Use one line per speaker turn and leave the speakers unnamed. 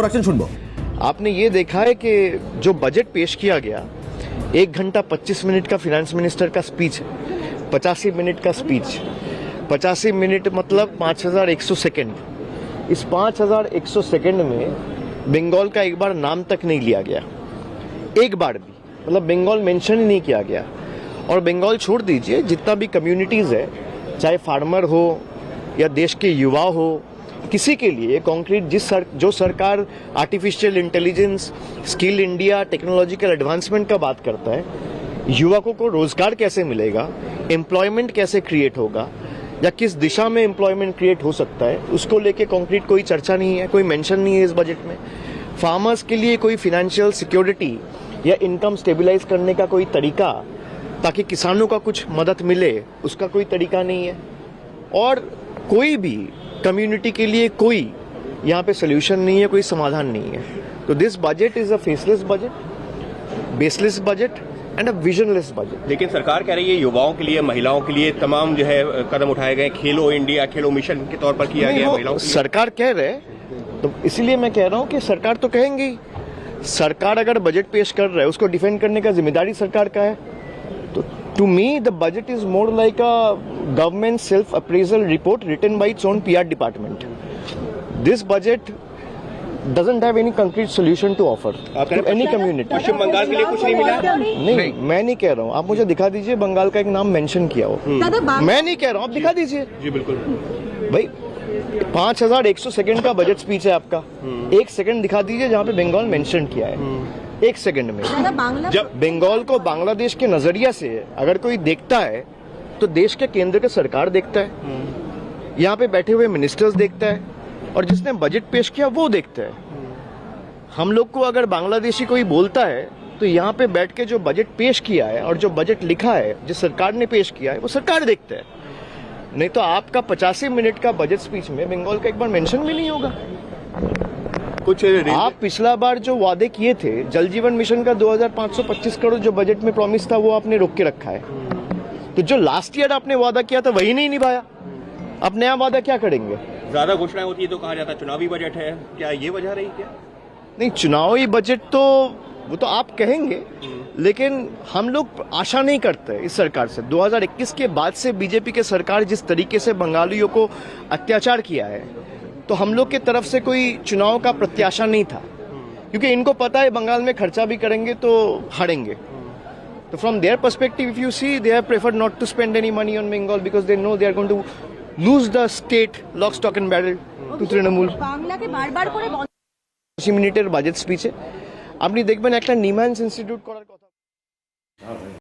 रक्षण सुनबो।
आपने ये देखा है कि जो बजट पेश किया गया 1 घंटा 25 मिनट का फिनेंस मिनिस्टर का स्पीच है, 85 मिनट का स्पीच, 85 मिनट मतलब 5100 सेकेंड। इस 5100 सेकेंड में बंगाल का एक बार नाम तक नहीं लिया गया, एक बार भी, मतलब बंगाल मेंशन ही नहीं किया गया। और बंगाल छोड़ दीजिए, जितना भी कम्युनिटीज़ है, चाहे फार्मर हो या देश के युवा हो, किसी के लिए कॉन्क्रीट जो सरकार artificial intelligence, skill India, technological advancement का बात करता है, युवकों को रोजगार कैसे मिलेगा, एम्प्लॉयमेंट कैसे क्रिएट होगा या किस दिशा में एम्प्लॉयमेंट क्रिएट हो सकता है, उसको लेके कॉन्क्रीट कोई चर्चा नहीं है, कोई मेंशन नहीं है इस बजट में। फार्मर्स के लिए कोई फिनेंशियल सिक्योरिटी या इनकम स्टेबलाइज करने का कोई तरीका ताकि किसानों का कुछ मदद मिले, उसका कोई तरीका नहीं है। और कोई भी कम्युनिटी के लिए कोई यहाँ पे सोल्यूशन नहीं है, कोई समाधान नहीं है। तो this budget is a faceless budget, baseless budget and a visionless budget.
लेकिन सरकार कह रही है युवाओं के लिए, महिलाओं के लिए तमाम जो है कदम उठाए गए, खेलो इंडिया, खेलो मिशन के तौर पर किया गया महिलाओं के लिए।
सरकार कह रहे, तो इसीलिए मैं कह रहा हूँ कि सरकार तो कहेंगे ही। सरकार अगर बजट पेश कर रहा है, उसको डिफेंड करने का जिम्मेदारी सरकार का है। तो to me the budget is more like a government self appraisal report written by its own PR department. This budget doesn't have any concrete solution to offer to any community।
पश्चिम बंगाल के लिए कुछ नहीं मिला?
नहीं, मैं नहीं कह रहा हूँ, आप मुझे दिखा दीजिए बंगाल का एक नाम मेंशन किया हो। मैं नहीं कह रहा हूँ, आप दिखा दीजिए।
जी बिल्कुल
भाई, 5100 सेकंड का बजट स्पीच है आपका, 1 सेकंड दिखा दीजिए जहाँ पे बंगाल मेंशन किया है, 1 सेकंड में। जब बंगाल को बांग्लादेश के नजरिया से अगर कोई देखता है तो देश के केंद्र के सरकार देखता है, यहाँ पे बैठे हुए मिनिस्टर्स देखता है, और जिसने बजट पेश किया वो देखता है। हम लोग को अगर बांग्लादेशी कोई बोलता है तो यहाँ पे बैठ के जो बजट पेश किया है और जो बजट लिखा है, जिस सरकार ने पेश किया है, वो सरकार देखता है। नहीं तो आपका 85 मिनट का बजट स्पीच में बंगाल का एक बार मेंशन भी नहीं होगा।
कुछ
आप पिछला बार जो वादे किए थे, जल जीवन मिशन का 2525 करोड़ जो बजट में प्रॉमिस था, वो आपने रोक के रखा है। तो जो लास्ट ईयर आपने वादा किया था वही नहीं निभाया, अब नया वादा क्या करेंगे?
ज्यादा घोषणाएं होती है तो कहा जाता है चुनावी बजट है, क्या ये वजह रही क्या?
नहीं, चुनावी बजट तो वो तो आप कहेंगे, लेकिन हम लोग आशा नहीं करते इस सरकार से। 2021 के बाद से बीजेपी के सरकार जिस तरीके से बंगालियों को अत्याचार किया है, तो हम लोग के तरफ से कोई चुनाव का प्रत्याशा नहीं था, क्योंकि इनको पता है बंगाल में खर्चा भी करेंगे तो हारेंगे। तो from their perspective if you see, they have preferred not to spend any money on Bengal because they know they are going to lose the state lock stock and barrel to Trinamool.
বাংলাকে বারবার করে
80 মিনিটের বাজেট স্পিচে আপনি দেখবেন একটা নিম্যান্স institute করার কথা।